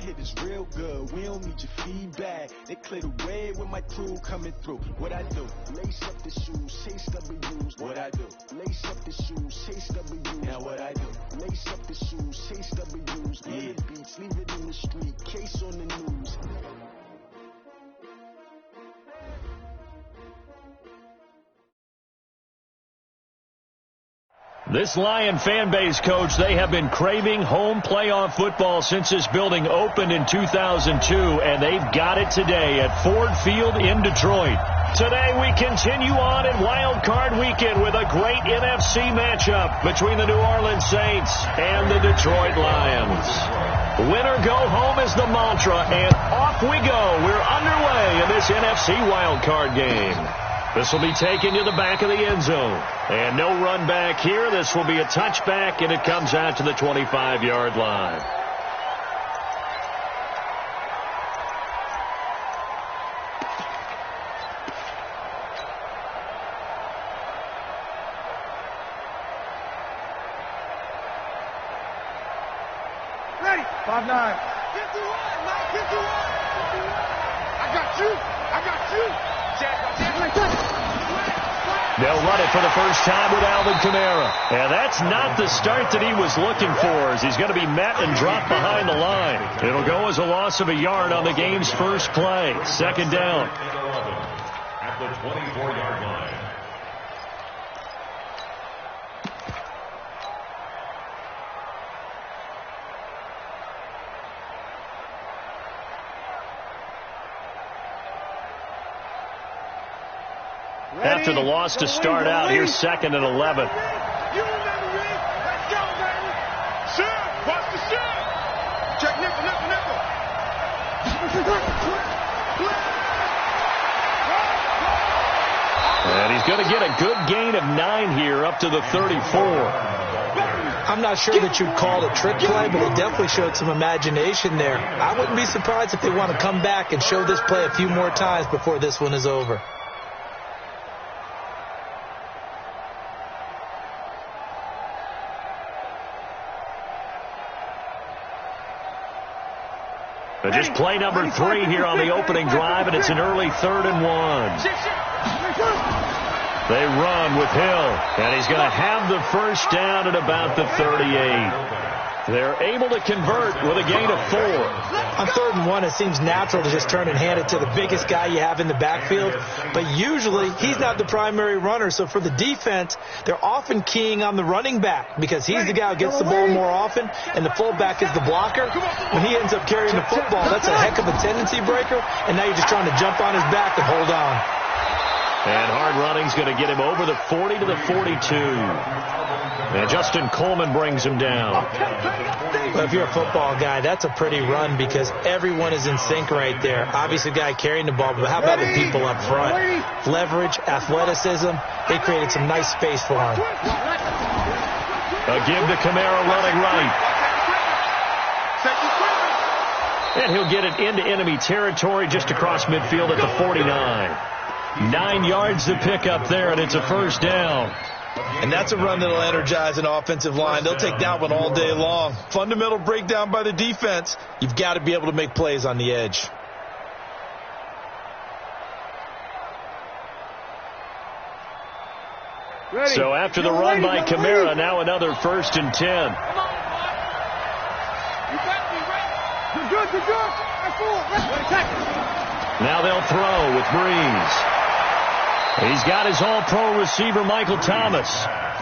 hit is real good. We don't need your feedback. They clear the way with my crew coming through. What I do? Lace up the shoes, chase W's. What I do? Lace up the shoes, chase W's. Now what I do? Lace up the shoes, chase W's. Yeah. Beats, leave it in the street, case on the news. This Lion fan base, Coach, they have been craving home playoff football since this building opened in 2002, and they've got it today at Ford Field in Detroit. Today we continue on in Wild Card Weekend with a great NFC matchup between the New Orleans Saints and the Detroit Lions. Winner go home is the mantra, and off we go. We're underway in this NFC Wild Card game. This will be taken to the back of the end zone. And no run back here. This will be a touchback, and it comes out to the 25-yard line. Ready? 5-9. 51, Mike, 51. I got you. I got you. They'll run it for the first time with Alvin Kamara. And that's not the start that he was looking for, as he's going to be met and dropped behind the line. It'll go as a loss of a yard on the game's first play. Second down. At the 24-yard line. After the loss to start out, here's 2nd and 11. You remember me? Let's go, baby. Sure. Watch the shot. Check nickel. And he's going to get a good gain of 9 here up to the 34. I'm not sure that you'd call it a trick play, but it definitely showed some imagination there. I wouldn't be surprised if they want to come back and show this play a few more times before this one is over. Just play number 3 here on the opening drive, and it's an early 3rd and 1. They run with Hill, and he's going to have the first down at about the 38. They're able to convert with a gain of 4. On 3rd and 1, it seems natural to just turn and hand it to the biggest guy you have in the backfield. But usually, he's not the primary runner. So for the defense, they're often keying on the running back because he's the guy who gets the ball more often, and the fullback is the blocker. When he ends up carrying the football, that's a heck of a tendency breaker, and now you're just trying to jump on his back and hold on. And hard running's going to get him over the 40 to the 42. And Justin Coleman brings him down. Well, if you're a football guy, that's a pretty run because everyone is in sync right there. Obviously, the guy carrying the ball, but how about the people up front? Leverage, athleticism, they created some nice space for him. A give to Kamara running right. And he'll get it into enemy territory just across midfield at the 49. 9 yards to pick up there, and it's a first down. And that's a run that'll energize an offensive line. They'll take that one all day long. Fundamental breakdown by the defense. You've got to be able to make plays on the edge. Ready. So after the run by Kamara, now another 1st and 10. You got me, right? You're good. That's forward. Now they'll throw with Breeze. He's got his all-pro receiver, Michael Thomas.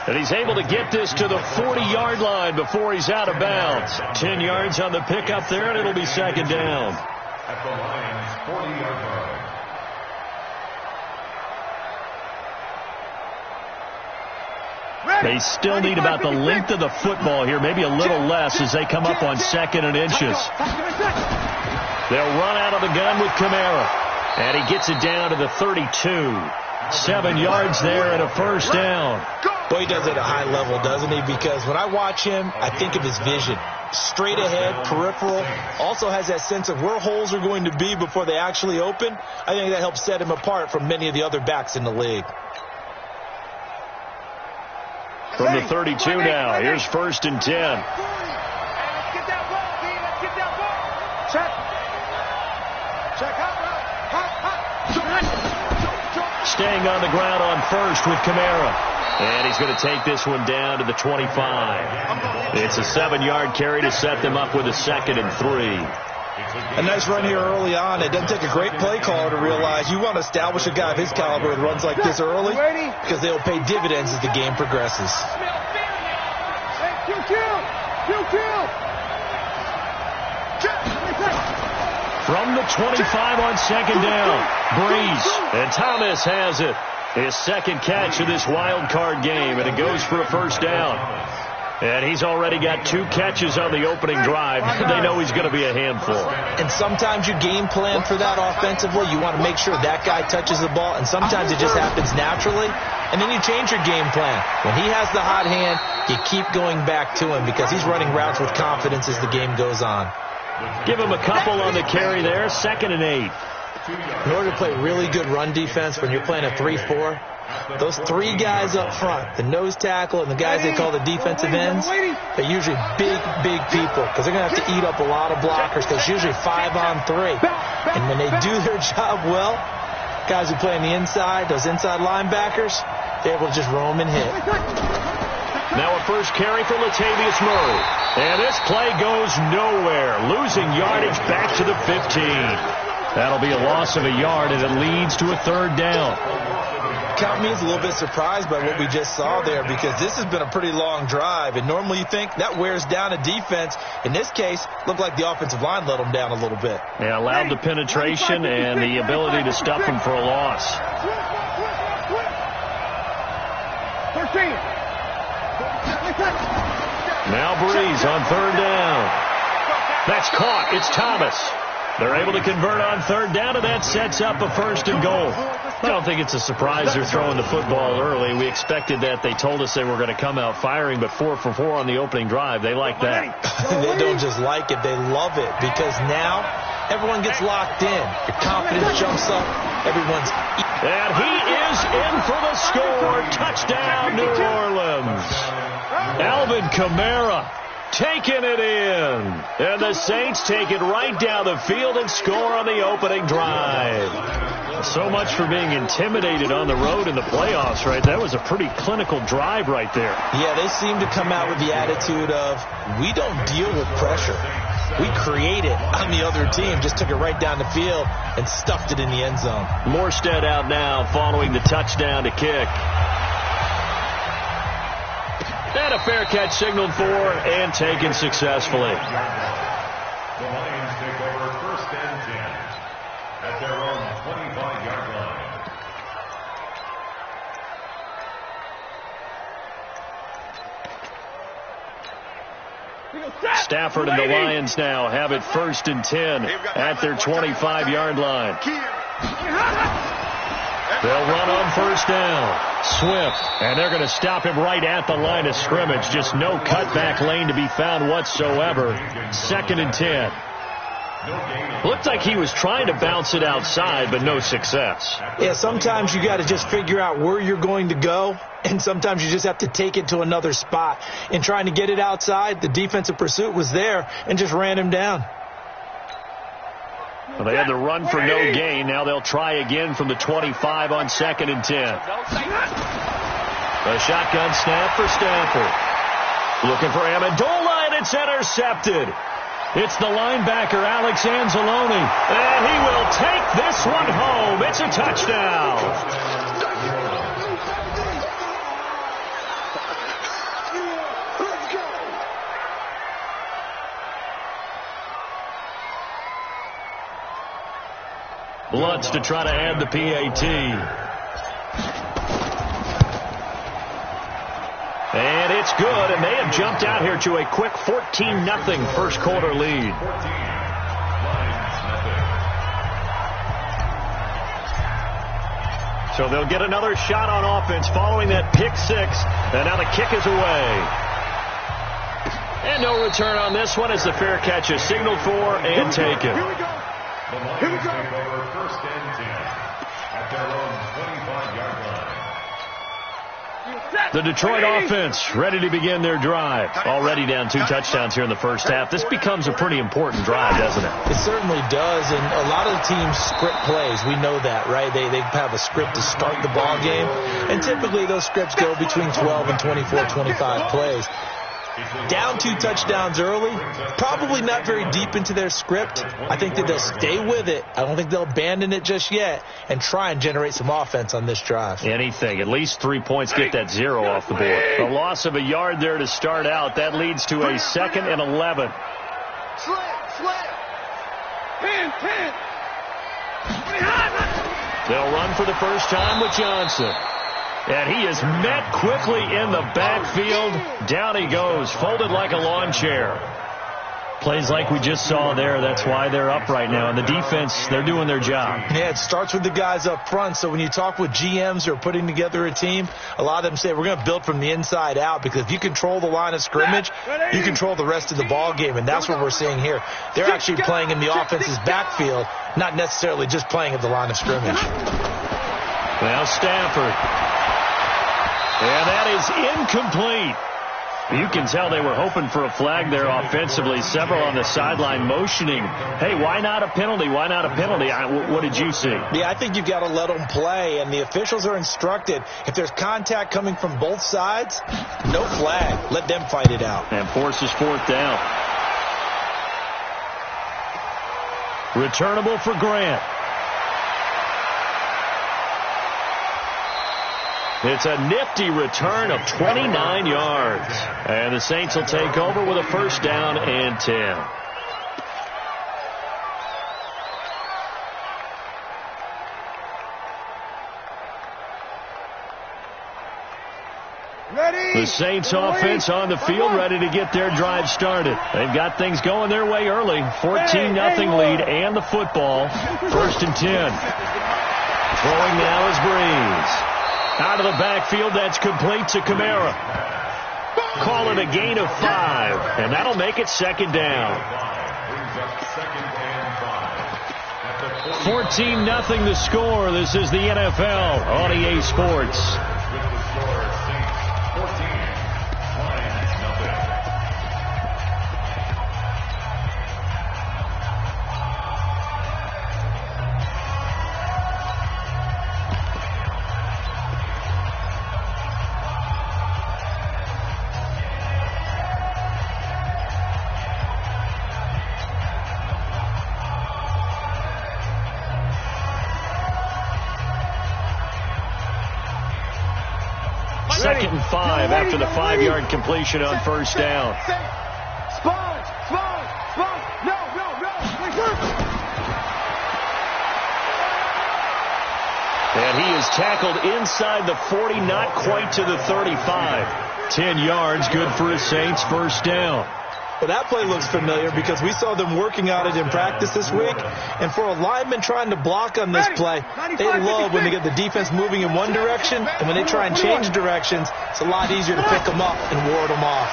And he's able to get this to the 40-yard line before he's out of bounds. 10 yards on the pickup there, and it'll be 2nd down. At the Lions' 40-yard line. They still need about the length of the football here, maybe a little less as they come up on 2nd and inches. They'll run out of the gun with Kamara. And he gets it down to the 32. 7 yards there and a first down. Boy, he does it at a high level, doesn't he? Because when I watch him, I think of his vision. Straight ahead, peripheral. Also has that sense of where holes are going to be before they actually open. I think that helps set him apart from many of the other backs in the league. From the 32 now, here's 1st and 10. Let's get that ball, D. Let's get that ball. staying on the ground on first with Kamara. And he's going to take this one down to the 25. It's a 7-yard carry to set them up with a 2nd and 3. A nice run here early on. It doesn't take a great play caller to realize you want to establish a guy of his caliber with runs like this early because they'll pay dividends as the game progresses. From the 25 on 2nd down, Breeze, and Thomas has it. His 2nd catch of this wild card game, and it goes for a 1st down. And he's already got 2 catches on the opening drive. They know he's going to be a handful. And sometimes you game plan for that offensively. You want to make sure that guy touches the ball, and sometimes it just happens naturally. And then you change your game plan. When he has the hot hand, you keep going back to him because he's running routes with confidence as the game goes on. Give him a couple on the carry there, 2nd and 8. In order to play really good run defense when you're playing a 3-4, those 3 guys up front, the nose tackle and the guys they call the defensive ends, they're usually big people because they're going to have to eat up a lot of blockers because it's usually 5 on 3. And when they do their job well, guys who play on the inside, those inside linebackers, they're able to just roam and hit. Now a first carry for Latavius Murray. And this play goes nowhere, losing yardage back to the 15. That'll be a loss of a yard, and it leads to a 3rd down. Count me as a little bit surprised by what we just saw there because this has been a pretty long drive, and normally you think that wears down a defense. In this case, looked like the offensive line let them down a little bit. Yeah, allowed the penetration and the ability to stuff them for a loss. 13. Now Breeze on 3rd down. That's caught. It's Thomas. They're able to convert on 3rd down, and that sets up a 1st and goal. I don't think it's a surprise they're throwing the football early. We expected that. They told us they were going to come out firing, but 4 for 4 on the opening drive. They like that. They don't just like it. They love it because now everyone gets locked in. Your confidence jumps up. Everyone's... And he is in for the score. Touchdown, New Orleans. Alvin Kamara taking it in. And the Saints take it right down the field and score on the opening drive. So much for being intimidated on the road in the playoffs, right? That was a pretty clinical drive right there. Yeah, they seem to come out with the attitude of, we don't deal with pressure. We create it on the other team. Just took it right down the field and stuffed it in the end zone. Morstead out now following the touchdown to kick. And a fair catch signaled for and taken successfully. The Lions take over 1st and 10 at their own 25-yard line. Stafford and the Lions now have it 1st and 10 at their 25-yard line. They'll run on 1st down. Swift, and they're going to stop him right at the line of scrimmage. Just no cutback lane to be found whatsoever. 2nd and 10. Looked like he was trying to bounce it outside, but no success. Yeah, sometimes you got to just figure out where you're going to go, and sometimes you just have to take it to another spot. In trying to get it outside, the defensive pursuit was there and just ran him down. Well, they had the run for no gain. Now they'll try again from the 25 on 2nd and 10. A shotgun snap for Stafford. Looking for Amendola, and it's intercepted. It's the linebacker, Alex Anzalone. And he will take this one home. It's a touchdown. Lutz to try to add the PAT. And it's good, and they have jumped out here to a quick 14-0 first quarter lead. So they'll get another shot on offense following that pick six, and now the kick is away. And no return on this one as the fair catch is signaled for and taken. The Lions take over 1st and 10 at their own 25-yard line. The Detroit offense ready to begin their drive. Already down 2 touchdowns here in the first half. This becomes a pretty important drive, doesn't it? It certainly does, and a lot of the teams script plays. We know that, right? They have a script to start the ball game, and typically those scripts go between 12 and 24, 25 plays. Down 2 touchdowns early, probably not very deep into their script. I think that they'll stay with it. I don't think they'll abandon it just yet and try and generate some offense on this drive. Anything. At least 3 points, get that 0 off the board. A loss of a yard there to start out. That leads to a 2nd and 11. Slam. 10. They'll run for the first time with Johnson. And he is met quickly in the backfield. Down he goes, folded like a lawn chair. Plays like we just saw there. That's why they're up right now. And the defense, they're doing their job. Yeah, it starts with the guys up front. So when you talk with GMs who are putting together a team, a lot of them say we're going to build from the inside out, because if you control the line of scrimmage, you control the rest of the ball game. And that's what we're seeing here. They're actually playing in the offense's backfield, not necessarily just playing at the line of scrimmage. Well, Stafford. And that is incomplete. You can tell they were hoping for a flag there offensively. Several on the sideline motioning, hey, why not a penalty? Why not a penalty? What did you see? Yeah, I think you've got to let them play, and the officials are instructed, if there's contact coming from both sides, no flag. Let them fight it out. And forces 4th down. Returnable for Grant. It's a nifty return of 29 yards. And the Saints will take over with a 1st down and 10. The Saints offense on the field, ready to get their drive started. They've got things going their way early. 14-0 lead and the football. 1st and 10. Throwing now is Breeze. Out of the backfield, that's complete to Kamara. Call it a gain of 5, and that'll make it 2nd down. 14-0 the score. This is the NFL on EA Sports. Second and 5 after the 5-yard completion on 1st down. Sponge. No. And he is tackled inside the 40, not quite to the 35. 10 yards, good for his Saints, 1st down. Well, that play looks familiar because we saw them working on it in practice this week. And for a lineman trying to block on this play, they love when they get the defense moving in one direction. And when they try and change directions, it's a lot easier to pick them up and ward them off.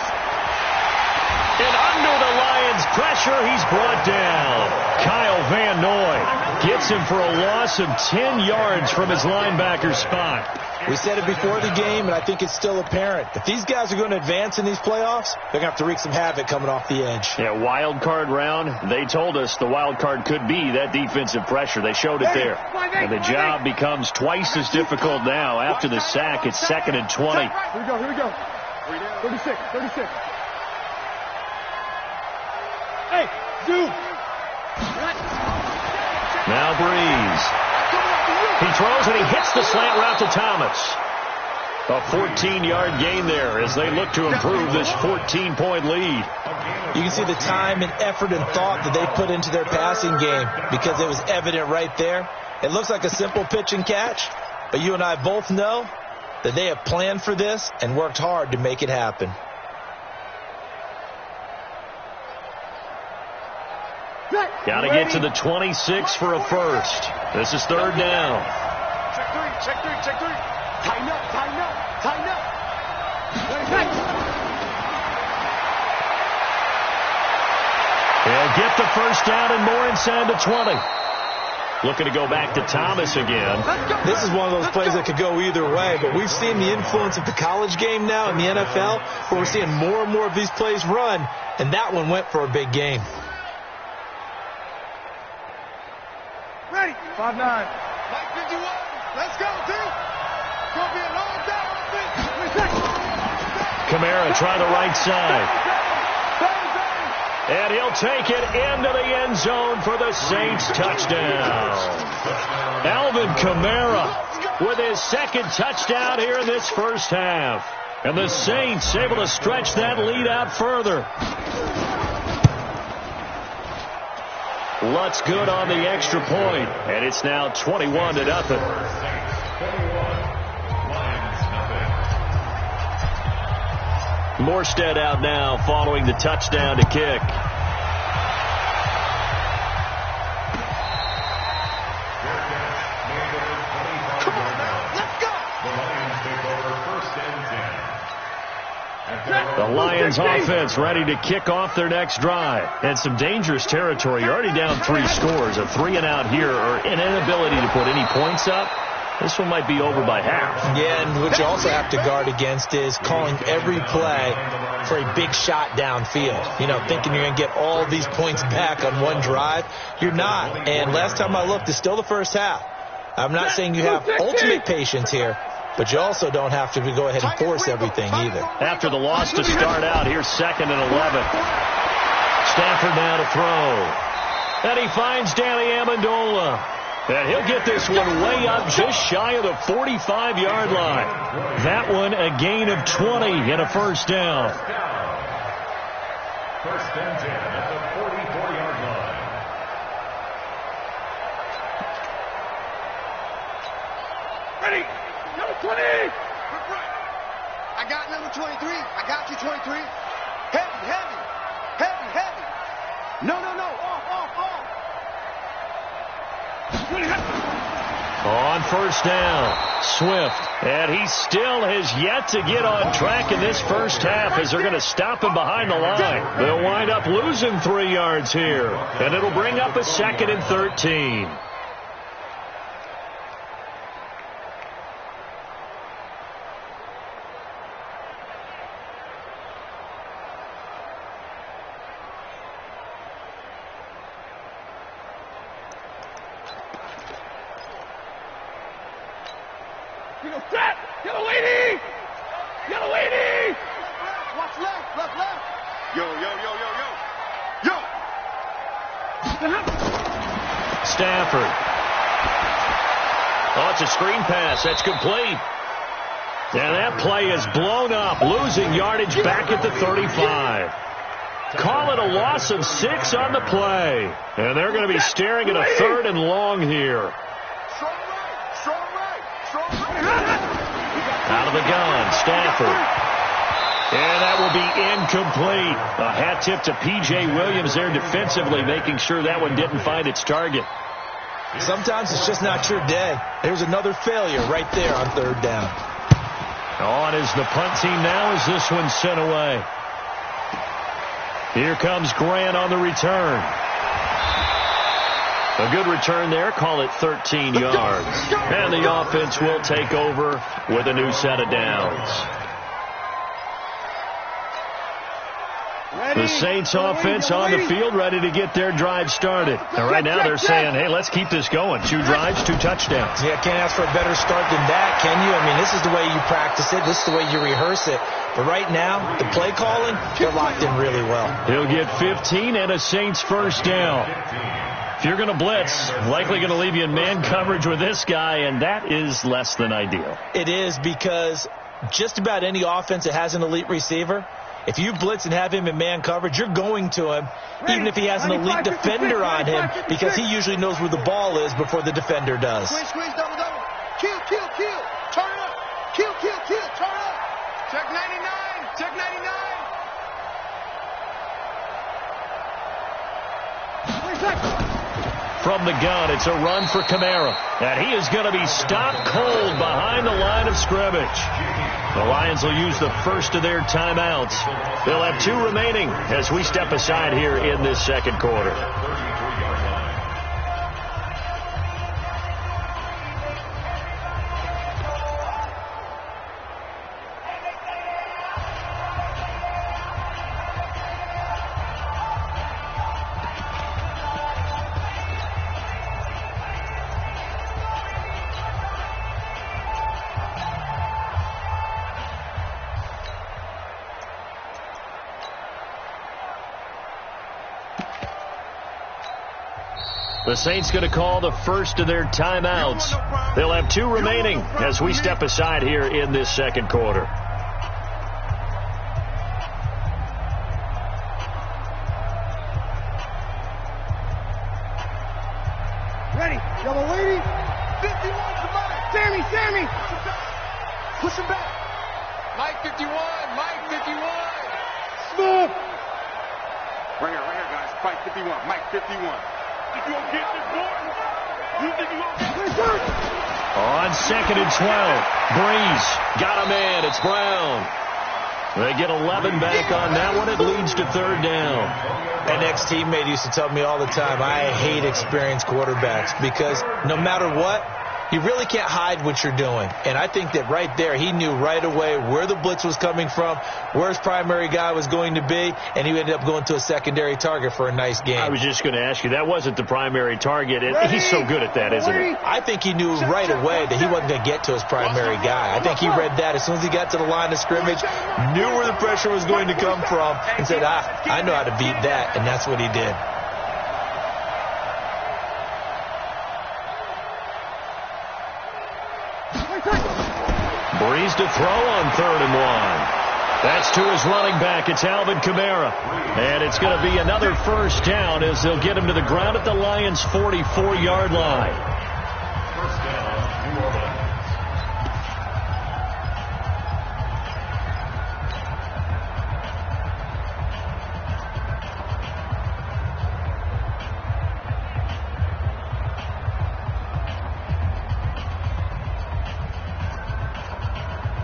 And under the Lions' pressure, he's brought down. Kyle Van Noy gets him for a loss of 10 yards from his linebacker spot. We said it before the game, and I think it's still apparent. If these guys are going to advance in these playoffs, they're going to have to wreak some havoc coming off the edge. Yeah, wild card round. They told us the wild card could be that defensive pressure. They showed it there. And the job becomes twice as difficult now. After the sack, it's 2nd and 20. Here we go. 36. Hey, Zoo. Now Breeze. He throws and he hits the slant route to Thomas. A 14-yard gain there as they look to improve this 14-point lead. You can see the time and effort and thought that they put into their passing game because it was evident right there. It looks like a simple pitch and catch, but you and I both know that they have planned for this and worked hard to make it happen. Got to get to the 26 for a 1st. This is 3rd down. Check three. Tighten up. They'll get the 1st down and more inside the 20. Looking to go back to Thomas again. This is one of those plays that could go either way, but we've seen the influence of the college game now in the NFL, where we're seeing more and more of these plays run, and that one went for a big game. Ready. 5-9. Mike 51. Let's go, team. It's going to be a long day. Kamara try the right side. And he'll take it into the end zone for the Saints touchdown. Alvin Kamara with his second touchdown here in this first half. And the Saints able to stretch that lead out further. Lutz good on the extra point, and it's now 21-0. Morstead out now following the touchdown to kick. Come on, man. Let's go. The Lions offense ready to kick off their next drive. And some dangerous territory. You're already down 3 scores. A 3-and-out here or an inability to put any points up. This one might be over by half. Yeah, and what you also have to guard against is calling every play for a big shot downfield. You know, thinking you're going to get all these points back on one drive. You're not. And last time I looked, it's still the first half. I'm not saying you have ultimate patience here, but you also don't have to go ahead and force everything either. After the loss to start out, here's 2nd and 11. Stafford now to throw. And he finds Danny Amendola. And he'll get this one way up just shy of the 45-yard line. That one a gain of 20 and a first down. First and 10 at the 44-yard line. Ready. Number 20. I got number 23. I got you, 23. Heavy, heavy. Heavy, heavy. No. Off. On first down, Swift. And he still has yet to get on track in this first half as they're going to stop him behind the line. They'll wind up losing 3 yards here. And it'll bring up a 2nd and 13. Yellow lady! Watch left. Yo. Stafford. Oh, it's a screen pass. That's complete. And that play is blown up, losing yardage back at the 35. Call it a loss of 6 on the play. And they're going to be staring at a 3rd and long here. Out of the gun, Stafford. And that will be incomplete. A hat tip to P.J. Williams there defensively, making sure that one didn't find its target. Sometimes it's just not your day. There's another failure right there on 3rd down. On is the punt team now as this one's sent away. Here comes Grant on the return. A good return there. Call it 13 yards. And the offense will take over with a new set of downs. The Saints offense on the field ready to get their drive started. And right now they're saying, hey, let's keep this going. 2 drives, 2 touchdowns. Yeah, can't ask for a better start than that, can you? I mean, this is the way you practice it. This is the way you rehearse it. But right now, the play calling, they're locked in really well. He'll get 15 and a Saints first down. If you're going to blitz, likely going to leave you in man coverage with this guy, and that is less than ideal. It is, because just about any offense that has an elite receiver, if you blitz and have him in man coverage, you're going to him, even if he has an elite defender on him, because he usually knows where the ball is before the defender does. Squeeze, double. Kill. Turn it up. Kill. Turn it up. Check 99. From the gun, it's a run for Kamara. And he is going to be stopped cold behind the line of scrimmage. The Lions will use the first of their timeouts. They'll have 2 remaining as we step aside here in this second quarter. The Saints going to call the first of their timeouts. They'll have 2 remaining as we step aside here in this second quarter. Ready. Double lady. 51, somebody. Sammy. Push him back. Mike 51. Smooth. Right here, guys. Mike 51. Mike 51. You gonna get this boy? You think you gonna get this? On 2nd and 12. Breeze got a man. It's Brown. They get 11 back on that one. It leads to 3rd down. An ex-teammate used to tell me all the time, I hate experienced quarterbacks because no matter what, you really can't hide what you're doing. And I think that right there, he knew right away where the blitz was coming from, where his primary guy was going to be, and he ended up going to a secondary target for a nice game. I was just going to ask you, that wasn't the primary target. He's so good at that, isn't he? I think he knew right away that he wasn't going to get to his primary guy. I think he read that as soon as he got to the line of scrimmage, knew where the pressure was going to come from, and said, I know how to beat that, and that's what he did. Breeze to throw on 3rd and 1. That's to his running back. It's Alvin Kamara. And it's going to be another first down as they'll get him to the ground at the Lions' 44-yard line. First down, New Orleans.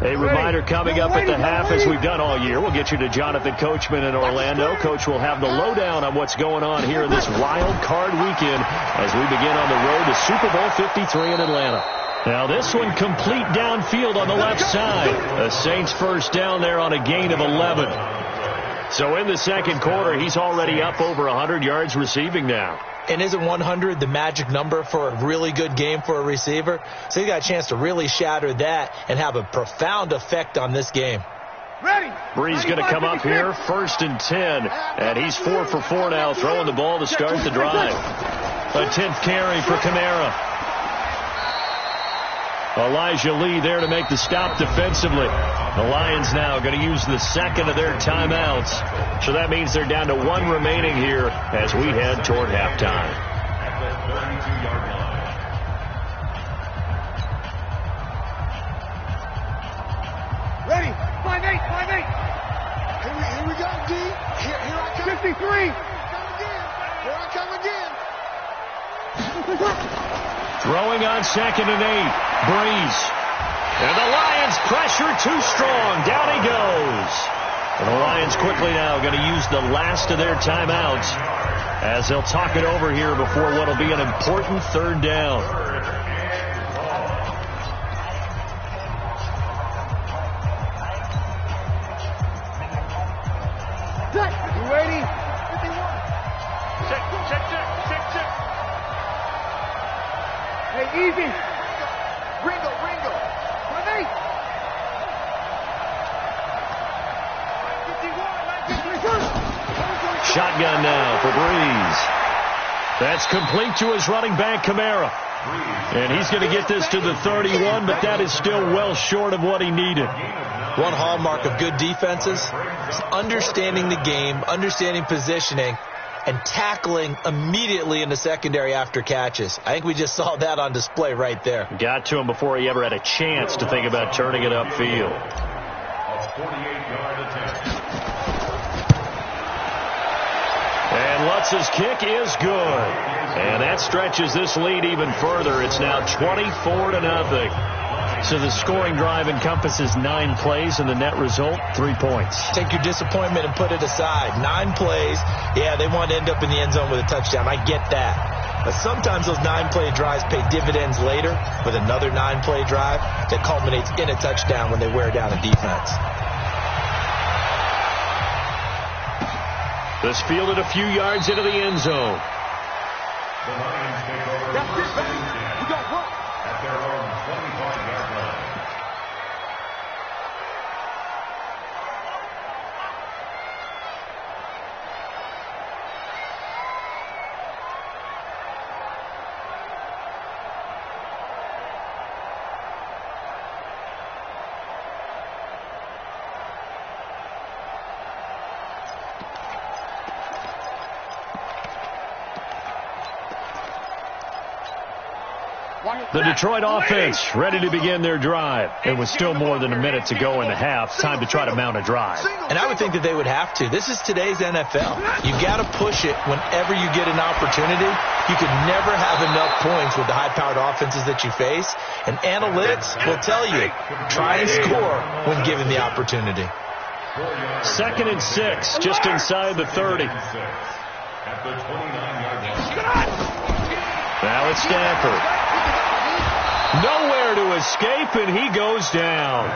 A reminder coming up at the half, as we've done all year. We'll get you to Jonathan Coachman in Orlando. Coach will have the lowdown on what's going on here in this wild card weekend as we begin on the road to Super Bowl 53 in Atlanta. Now this one complete downfield on the left side. The Saints first down there on a gain of 11. So in the second quarter, he's already up over 100 yards receiving now. And isn't 100 the magic number for a really good game for a receiver? So he got a chance to really shatter that and have a profound effect on this game. Ready. Breeze going to come up here, 1st and 10. And he's 4 for 4 now, throwing the ball to start the drive. A 10th carry for Kamara. Elijah Lee there to make the stop defensively. The Lions now going to use the second of their timeouts. So that means they're down to 1 remaining here as we head toward halftime. At the 32-yard line. Ready. 5-8. Here we go, D. Here I come. 53. Here I come again. Throwing on 2nd and 8. Breeze. And the Lions pressure too strong. Down he goes. And the Lions quickly now going to use the last of their timeouts as they'll talk it over here before what will be an important 3rd down. You ready? 51. Check. Hey, easy. Ringo. 5-8. 51. Shotgun now for Breeze. That's complete to his running back, Kamara. And he's going to get this to the 31, but that is still well short of what he needed. One hallmark of good defenses is understanding the game, understanding positioning, and tackling immediately in the secondary after catches. I think we just saw that on display right there. Got to him before he ever had a chance to think about turning it upfield. A 48-yard attempt. And Lutz's kick is good. And that stretches this lead even further. It's now 24-0. So the scoring drive encompasses 9 plays, and the net result, 3 points. Take your disappointment and put it aside. 9 plays. Yeah, they want to end up in the end zone with a touchdown. I get that. But sometimes those 9-play drives pay dividends later with another 9-play drive that culminates in a touchdown when they wear down a defense. This fielded a few yards into the end zone. The Lions take over. That's it, baby. We got one. At their own 25-yard line. The Detroit offense ready to begin their drive. It was still more than a minute to go in the half. Time to try to mount a drive. And I would think that they would have to. This is today's NFL. You got to push it whenever you get an opportunity. You could never have enough points with the high-powered offenses that you face. And analytics will tell you, try and score when given the opportunity. 2nd and 6, just inside the 30. At the 29-yard line. Now it's Stafford. Nowhere to escape, and he goes down.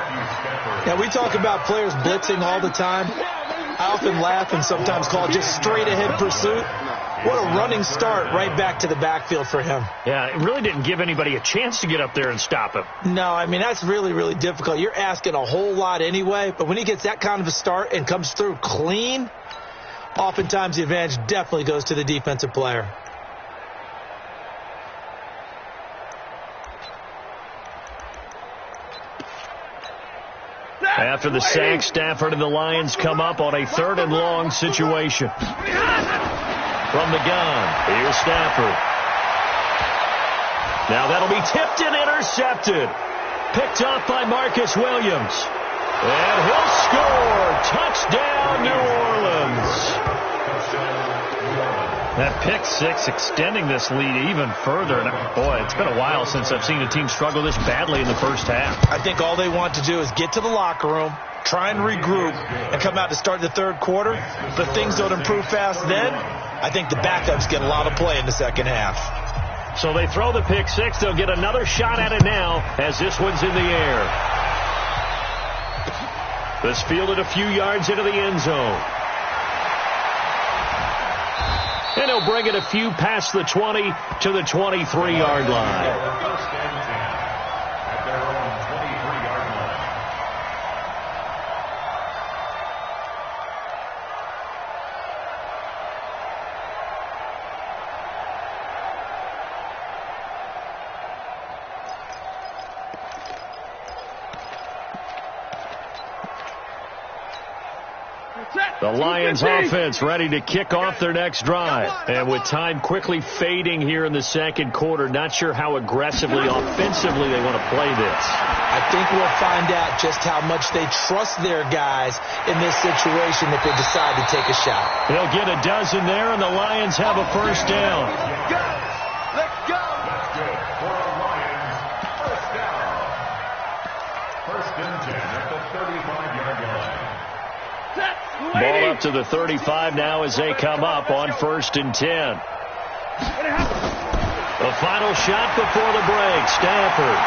Now, we talk about players blitzing all the time. I often laugh and sometimes call it just straight-ahead pursuit. What a running start right back to the backfield for him. Yeah, it really didn't give anybody a chance to get up there and stop him. No, I mean, that's really, really difficult. You're asking a whole lot anyway, but when he gets that kind of a start and comes through clean, oftentimes the advantage definitely goes to the defensive player. After the sack, Stafford and the Lions come up on a 3rd and long situation. From the gun, here's Stafford. Now that'll be tipped and intercepted. Picked off by Marcus Williams. And he'll score. Touchdown, New Orleans. That pick six extending this lead even further. And boy, it's been a while since I've seen a team struggle this badly in the first half. I think all they want to do is get to the locker room, try and regroup, and come out to start the third quarter. But things don't improve fast then. I think the backups get a lot of play in the second half. So they throw the pick six. They'll get another shot at it now as this one's in the air. This fielded a few yards into the end zone. And he'll bring it a few past the 20 to the 23-yard line. First and 10 at their own 23-yard line. The Lions offense ready to kick off their next drive. And with time quickly fading here in the second quarter, not sure how aggressively, offensively they want to play this. I think we'll find out just how much they trust their guys in this situation if they decide to take a shot. They'll get a dozen there, and the Lions have a first down. Let's go. That's good for a Lions first down. First and 10 at the 35-yard line. Ball up to the 35 now as they come up on 1st and 10. The final shot before the break, Stafford.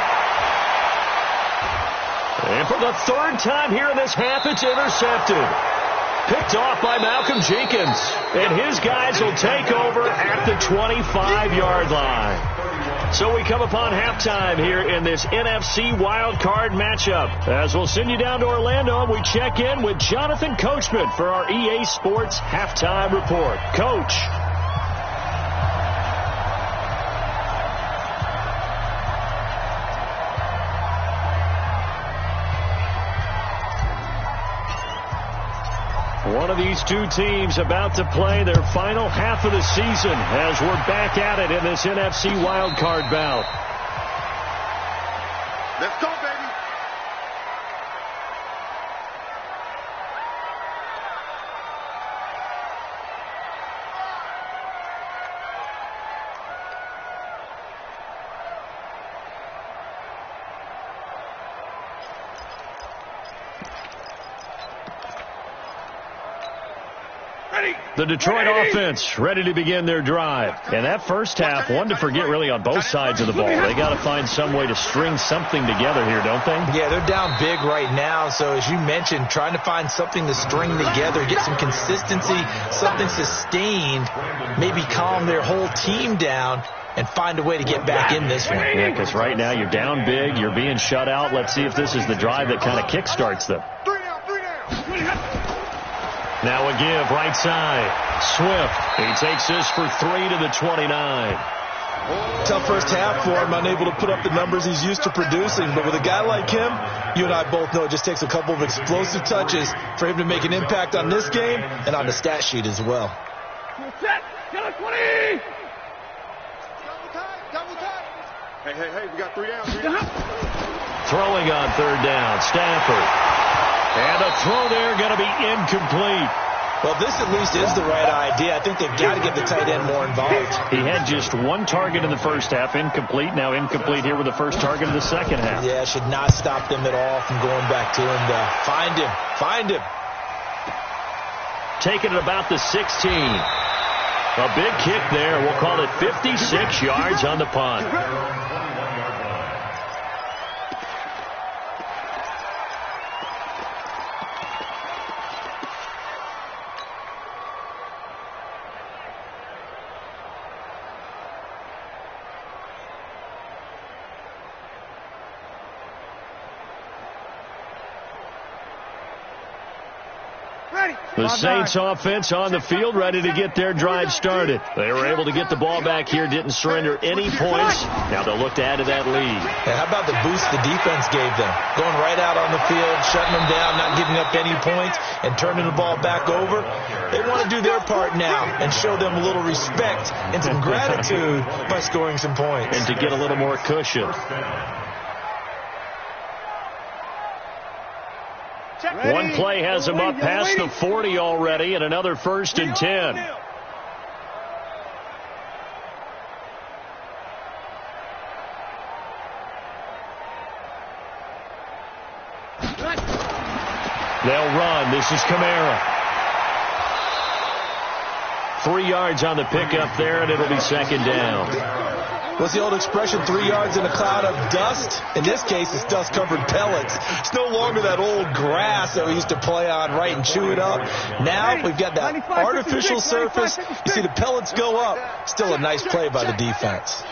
And for the 3rd time here in this half, it's intercepted. Picked off by Malcolm Jenkins. And his guys will take over at the 25-yard line. So we come upon halftime here in this NFC Wild Card matchup. As we'll send you down to Orlando, we check in with Jonathan Coachman for our EA Sports Halftime Report. Coach. One of these two teams about to play their final half of the season as we're back at it in this NFC wildcard bout. Let's go, baby. The Detroit offense ready to begin their drive. And that first half, one to forget really on both sides of the ball. They got to find some way to string something together here, don't they? Yeah, they're down big right now. So as you mentioned, trying to find something to string together, get some consistency, something sustained, maybe calm their whole team down and find a way to get back in this one. Yeah, because right now you're down big, you're being shut out. Let's see if this is the drive that kind of kickstarts them. Now a give, right side. Swift, he takes this for 3 to the 29. Tough first half for him, unable to put up the numbers he's used to producing. But with a guy like him, you and I both know it just takes a couple of explosive touches for him to make an impact on this game and on the stat sheet as well. Set. Get a 20. Hey, we got 3 down. Throwing on third down, Stafford. And a throw there going to be incomplete. Well, this at least is the right idea. I think they've got to get the tight end more involved. He had just one target in the first half, incomplete. Now incomplete here with the first target of the second half. Yeah, should not stop them at all from going back to him. Find him. Taking it about the 16. A big kick there. We'll call it 56 yards on the punt. The Saints offense on the field, ready to get their drive started. They were able to get the ball back here, didn't surrender any points. Now they'll look to add to that lead. And how about the boost the defense gave them? Going right out on the field, shutting them down, not giving up any points, and turning the ball back over. They want to do their part now and show them a little respect and some gratitude by scoring some points. And to get a little more cushion. One play has him up past the 40 already, and another 1st and 10. They'll run. This is Kamara. 3 yards on the pickup there, and it'll be 2nd down. What's the old expression, 3 yards in a cloud of dust? In this case, it's dust-covered pellets. It's no longer that old grass that we used to play on, right, and chew it up. Now we've got that artificial surface. You see the pellets go up. Still a nice play by the defense.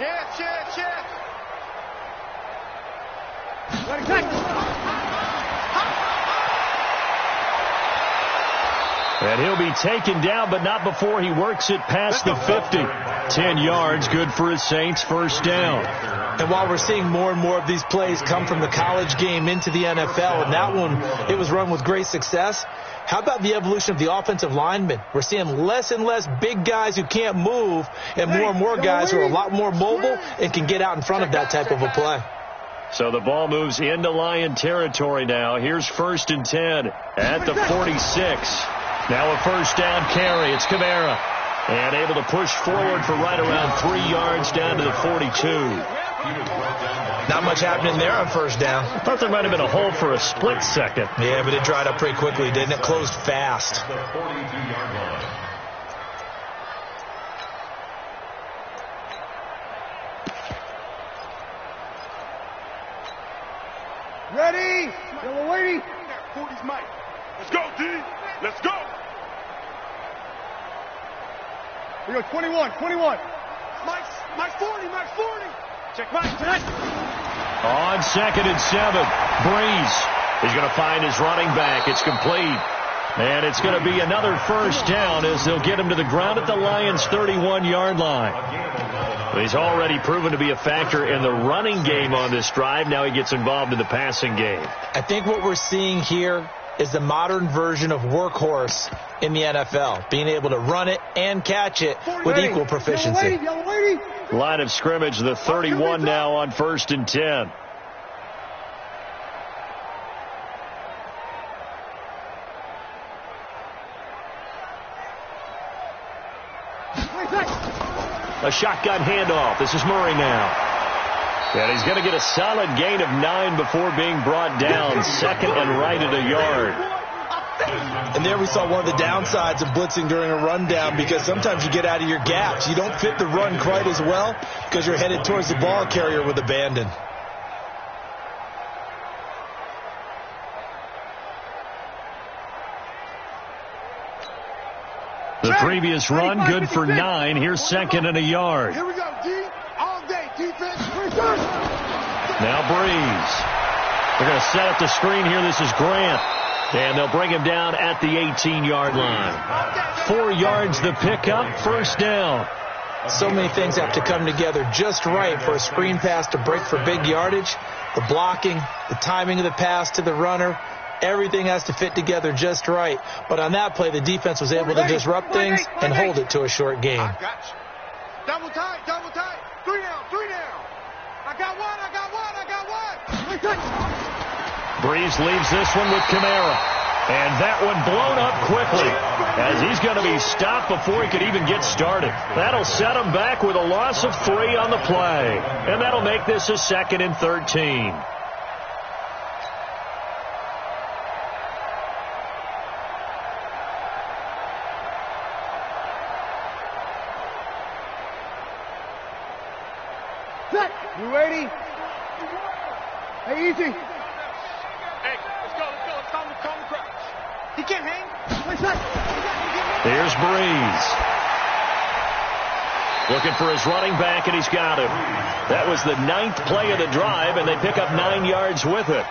And he'll be taken down, but not before he works it past the 50. 10 yards, good for his Saints, 1st down. And while we're seeing more and more of these plays come from the college game into the NFL, and that one, it was run with great success, how about the evolution of the offensive linemen? We're seeing less and less big guys who can't move, and more guys who are a lot more mobile and can get out in front of that type of a play. So the ball moves into Lion territory now. Here's 1st and 10 at the 46. Now a 1st down carry. It's Kamara. And able to push forward for right around 3 yards down to the 42. Not much happening there on 1st down. I thought there might have been a hole for a split second. Yeah, but it dried up pretty quickly, didn't it? Closed fast. Ready? Yellow lady. 40's Mike. Let's go, D. Let's go. We go 21. Mike's 40. Check Mike. On 2nd and 7. Breeze is going to find his running back. It's complete. And it's going to be another 1st down as they'll get him to the ground at the Lions' 31-yard line. He's already proven to be a factor in the running game on this drive. Now he gets involved in the passing game. I think what we're seeing here is the modern version of workhorse in the NFL, being able to run it and catch it with equal proficiency. Yellow lady. Line of scrimmage, the 31 now on 1st and 10. A shotgun handoff. This is Murray now. And he's going to get a solid gain of 9 before being brought down. 2nd and right at a yard. And there we saw one of the downsides of blitzing during a rundown, because sometimes you get out of your gaps. You don't fit the run quite as well because you're headed towards the ball carrier with abandon. The previous run, good for 9. Here's 2nd and a yard. Here we go, D. All day, defense. Now Breeze. They're going to set up the screen here. This is Grant. And they'll bring him down at the 18-yard line. 4 yards the pickup, 1st down. So many things have to come together just right for a screen pass to break for big yardage. The blocking, the timing of the pass to the runner, everything has to fit together just right. But on that play, the defense was able to disrupt things and hold it to a short gain. I got you. Double tight. 3 down. I got Breeze leaves this one with Kamara. And that one blown up quickly as he's going to be stopped before he could even get started. That'll set him back with a loss of 3 on the play. And that'll make this a 2nd and 13. You ready? Hey, easy. Hey, let's go. It's time to come crouch. He can't hang. Here's Breeze. Looking for his running back, and he's got him. That was the 9th play of the drive, and they pick up 9 yards with it.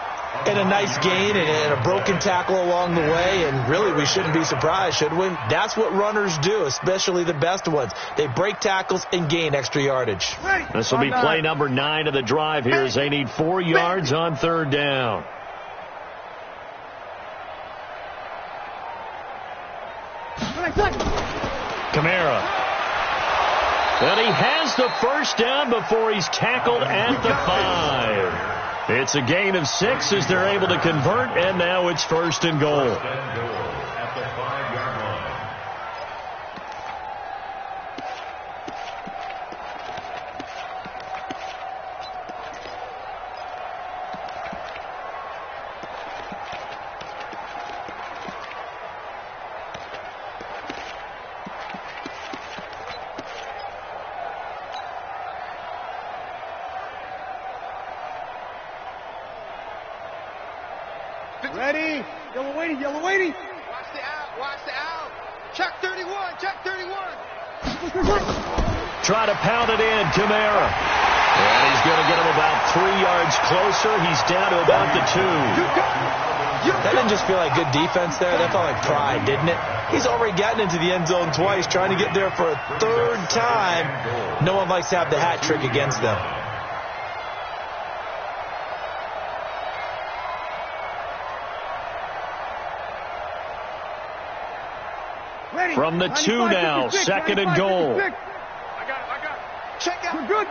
And a nice gain and a broken tackle along the way, and really we shouldn't be surprised, should we? That's what runners do, especially the best ones. They break tackles and gain extra yardage. This will be play number 9 of the drive here as they need 4 yards on 3rd down. Kamara. And he has the first down before he's tackled at the 5. It's a gain of 6 as they're able to convert, and now it's 1st and goal. At the 5-yard line. Ready? Yellow waiting. Watch the out. Check 31. Try to pound it in, Kamara. And he's going to get him about 3 yards closer. He's down to about the 2. That didn't just feel like good defense there. That felt like pride, didn't it? He's already gotten into the end zone twice, trying to get there for a 3rd time. No one likes to have the hat trick against them. From the 2 now, 2nd and goal. I got it. Check out. Good.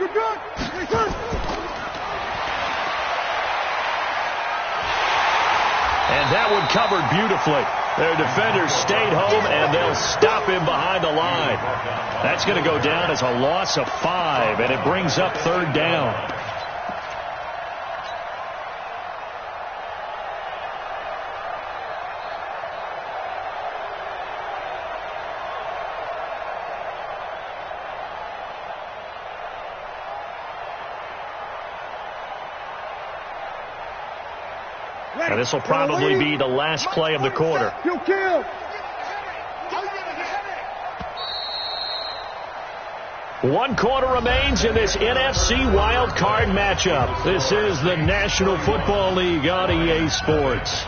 And that one covered beautifully. Their defenders stayed home, and they'll stop him behind the line. That's going to go down as a loss of 5, and it brings up 3rd down. And this will probably be the last play of the quarter. Kill. One quarter remains in this NFC Wild Card matchup. This is the National Football League on EA Sports.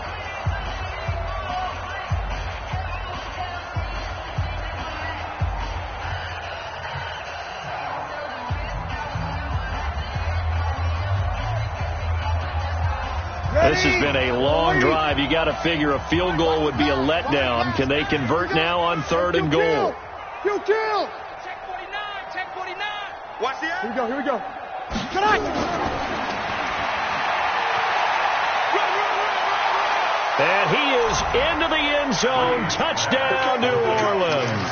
This has been a long drive. You got to figure a field goal would be a letdown. Can they convert now on 3rd and goal? Kill. Check 49. Watch the out. Here we go. And he is into the end zone. Touchdown, New Orleans.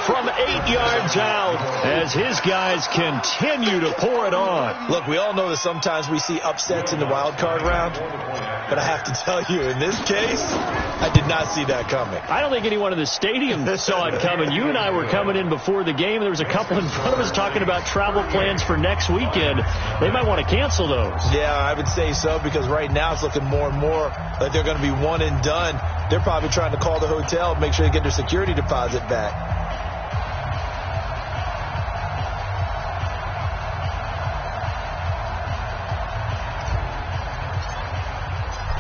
From 8 yards out as his guys continue to pour it on. Look, we all know that sometimes we see upsets in the wild card round, but I have to tell you, in this case, I did not see that coming. I don't think anyone in the stadium saw it coming. You and I were coming in before the game. There was a couple in front of us talking about travel plans for next weekend. They might want to cancel those. Yeah, I would say so, because right now it's looking more and more like they're going to be one and done. They're probably trying to call the hotel and make sure they get their security deposit back.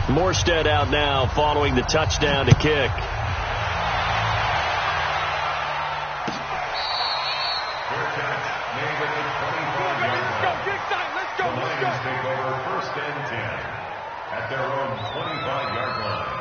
Morstead out now following the touchdown to kick. Let's go. Take over 1st and 10 at their own 25-yard line.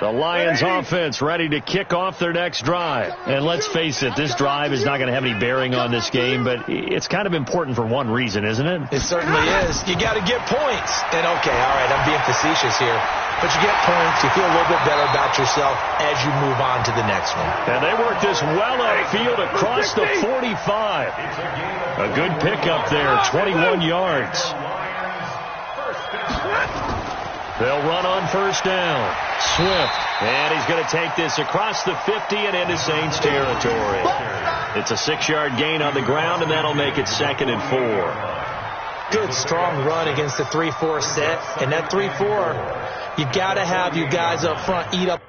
The Lions offense ready to kick off their next drive. And let's face it, this drive is not going to have any bearing on this game, but it's kind of important for one reason, isn't it? It certainly is. You got to get points. And okay, all right, I'm being facetious here. But you get points, you feel a little bit better about yourself as you move on to the next one. And they work this well upfield across the 45. A good pickup there, 21 yards. They'll run on first down. Swift, and he's going to take this across the 50 and into Saints territory. It's a 6-yard gain on the ground, and that'll make it 2nd and 4. Good, strong run against the 3-4 set. And that 3-4, you got to have your guys up front eat up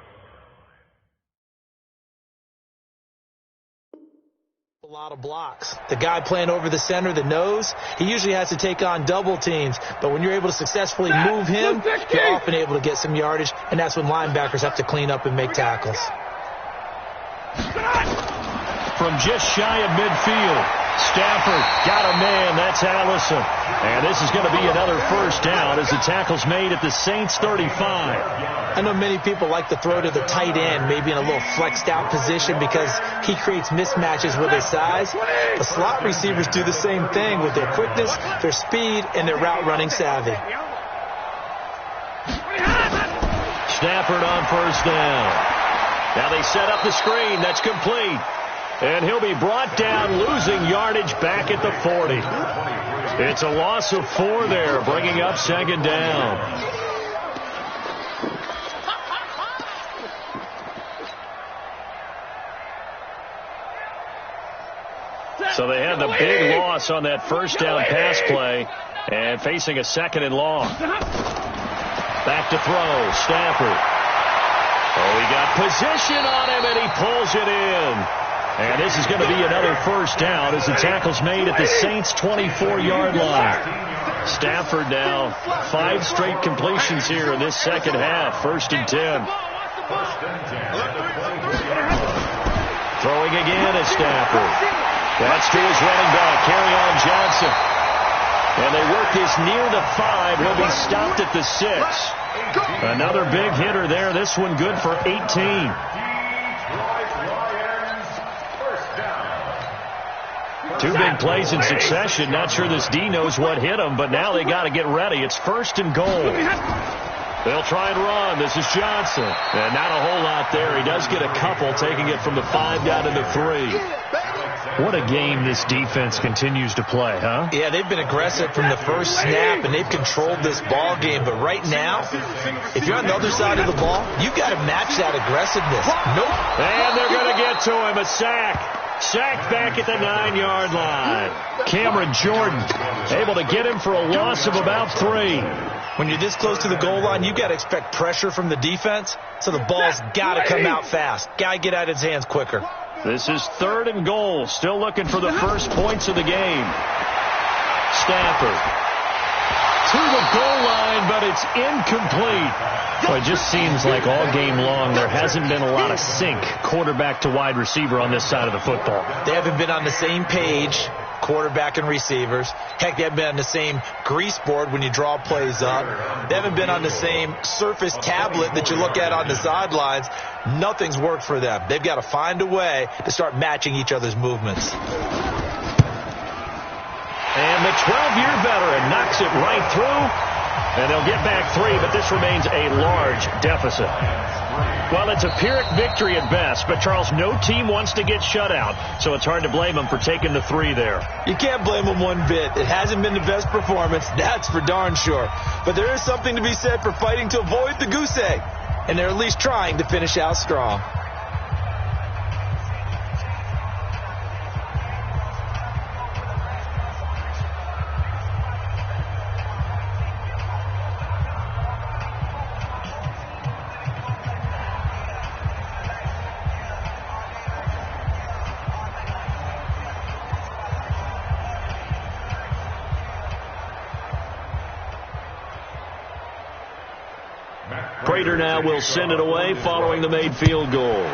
a lot of blocks. The guy playing over the center, the nose, he usually has to take on double teams. But when you're able to successfully move him, you're often able to get some yardage, and that's when linebackers have to clean up and make tackles. From just shy of midfield, Stafford got a man. That's Allison. And this is going to be another first down as the tackle's made at the Saints 35. I know many people like to throw to the tight end, maybe in a little flexed out position because he creates mismatches with his size. The slot receivers do the same thing with their quickness, their speed, and their route running savvy. Stafford on first down. Now they set up the screen. That's complete. And he'll be brought down, losing yardage back at the 40. It's a loss of 4 there, bringing up 2nd down. So they had the big loss on that first down pass play and facing a 2nd and long. Back to throw, Stafford. Oh, he got position on him, and he pulls it in. And this is going to be another first down as the tackle's made at the Saints' 24-yard line. Stafford now 5 straight completions here in this second half. 1st and 10. Throwing again is Stafford. That's to his running back, Kerryon Johnson. And they work this near the 5. He'll be stopped at the 6. Another big hitter there. This one good for 18. Two big plays in succession. Not sure this D knows what hit him, but now they got to get ready. It's 1st and goal. They'll try and run. This is Johnson. And not a whole lot there. He does get a couple, taking it from the 5 down to the 3. What a game this defense continues to play, huh? Yeah, they've been aggressive from the first snap, and they've controlled this ball game. But right now, if you're on the other side of the ball, you've got to match that aggressiveness. Nope. And they're going to get to him. A sack. Sacked back at the 9-yard line. Cameron Jordan able to get him for a loss of about 3. When you're this close to the goal line, you've got to expect pressure from the defense, so the ball's got to come out fast. Got to get out of his hands quicker. This is 3rd and goal. Still looking for the first points of the game. Stafford to the goal line, but it's incomplete. Well, it just seems like all game long there hasn't been a lot of sync quarterback to wide receiver on this side of the football. They haven't been on the same page, quarterback and receivers. Heck, they haven't been on the same grease board when you draw plays up. They haven't been on the same surface tablet that you look at on the sidelines. Nothing's worked for them. They've got to find a way to start matching each other's movements. And the 12-year veteran knocks it right through. And they'll get back 3, but this remains a large deficit. Well, it's a Pyrrhic victory at best, but, Charles, no team wants to get shut out, so it's hard to blame them for taking the 3 there. You can't blame them one bit. It hasn't been the best performance, that's for darn sure. But there is something to be said for fighting to avoid the goose egg, and they're at least trying to finish out strong. Prater now will send it away following the made field goal.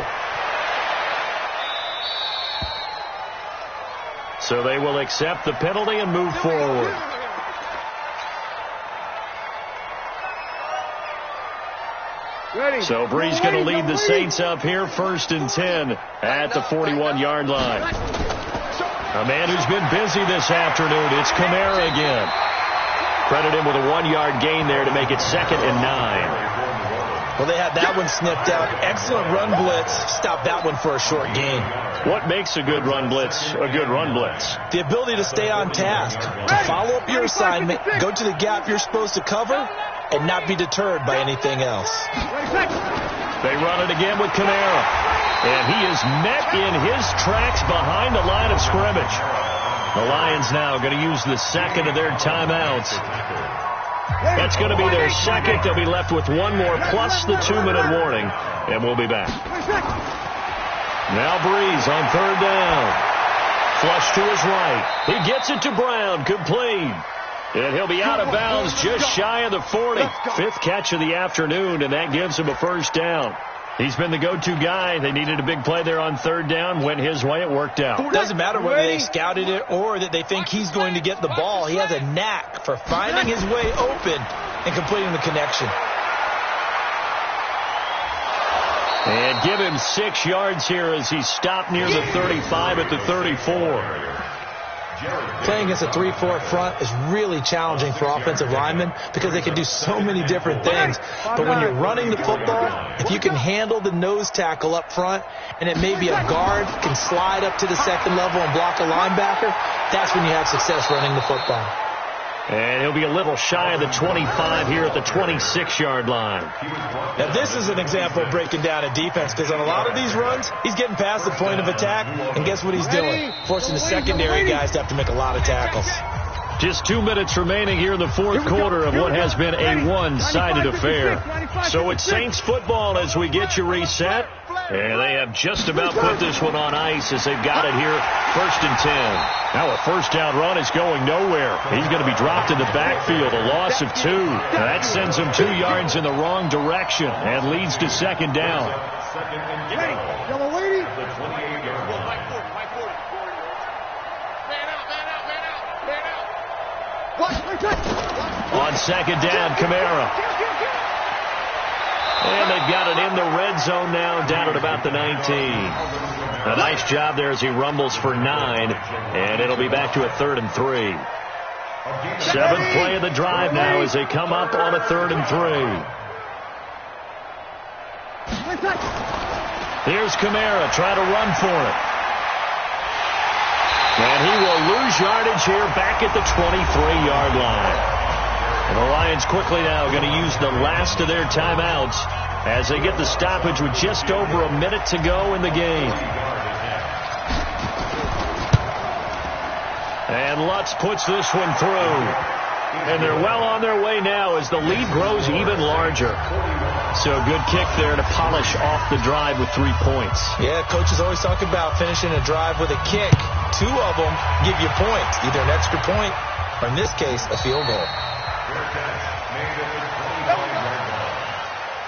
So they will accept the penalty and move forward. So Brees going to lead the Saints up here, 1st and 10 at the 41-yard line. A man who's been busy this afternoon, it's Kamara again. Credit him with a 1-yard gain there to make it 2nd and 9. Well, they had that one snipped out. Excellent run blitz. Stop that one for a short gain. What makes a good run blitz a good run blitz? The ability to stay on task, to follow up your assignment, go to the gap you're supposed to cover, and not be deterred by anything else. They run it again with Kamara. And he is met in his tracks behind the line of scrimmage. The Lions now going to use the second of their timeouts. That's going to be their second. They'll be left with one more plus the 2-minute warning, and we'll be back. Now Brees on 3rd down. Flush to his right. He gets it to Brown, complete. And he'll be out of bounds just shy of the 40. 5th catch of the afternoon, and that gives him a 1st down. He's been the go-to guy. They needed a big play there on 3rd down. Went his way. It worked out. Doesn't matter whether they scouted it or that they think he's going to get the ball. He has a knack for finding his way open and completing the connection. And give him 6 yards here as he stopped near the 35 at the 34. Playing against a 3-4 front is really challenging for offensive linemen because they can do so many different things. But when you're running the football, if you can handle the nose tackle up front and it may be a guard can slide up to the 2nd level and block a linebacker, that's when you have success running the football. And he'll be a little shy of the 25 here at the 26-yard line. Now, this is an example of breaking down a defense because on a lot of these runs, he's getting past the point of attack, and guess what he's doing? Forcing the secondary guys to have to make a lot of tackles. Just 2 minutes remaining here in the 4th quarter of what has been a one-sided affair. So it's Saints football as we get you reset. And they have just about put this one on ice as they've got it here, 1st and 10. Now a 1st down run is going nowhere. He's going to be dropped in the backfield, a loss of 2. That sends him 2 yards in the wrong direction and leads to 2nd down. Yellow lady. On 2nd down, Kamara. And they've got it in the red zone now, down at about the 19. A nice job there as he rumbles for 9, and it'll be back to a 3rd and 3. 7th play of the drive now as they come up on a 3rd and 3. Here's Kamara trying to run for it. And he will lose yardage here back at the 23-yard line. And the Lions quickly now going to use the last of their timeouts as they get the stoppage with just over a minute to go in the game. And Lutz puts this one through. And they're well on their way now as the lead grows even larger. So good kick there to polish off the drive with 3 points. Yeah, coaches always talk about finishing a drive with a kick. 2 of them give you points, either an extra point or in this case a field goal.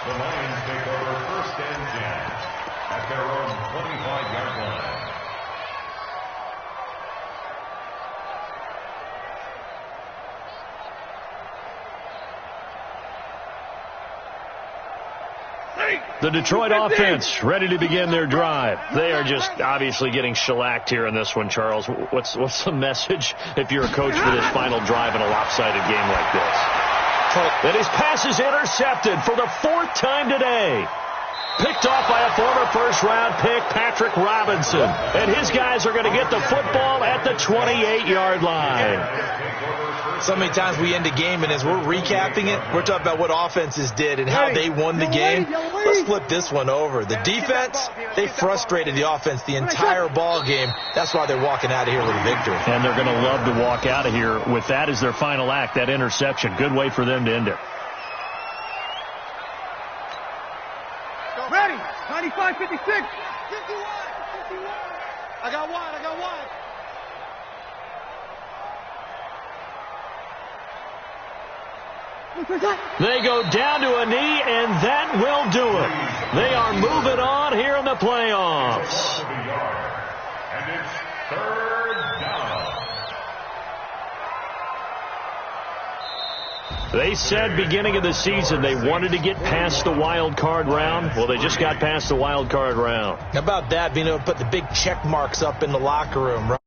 The Lions take over 1st and 10 at their own 25-yard line. The Detroit offense ready to begin their drive. They are just obviously getting shellacked here in this one, Charles. What's the message if you're a coach for this final drive in a lopsided game like this? And his pass is intercepted for the 4th time today. Picked off by a former first-round pick, Patrick Robinson. And his guys are going to get the football at the 28-yard line. So many times we end a game, and as we're recapping it, we're talking about what offenses did and how they won the game. Let's flip this one over. The defense, they frustrated the offense the entire ball game. That's why they're walking out of here with a victory. And they're going to love to walk out of here with that as their final act, that interception. Good way for them to end it. Ready. 95, 56. 51. I got one. They go down to a knee, and that will do it. They are moving on here in the playoffs. And it's 3rd down. They said beginning of the season they wanted to get past the wild card round. Well, they just got past the wild card round. How about that, being able to put the big check marks up in the locker room, right?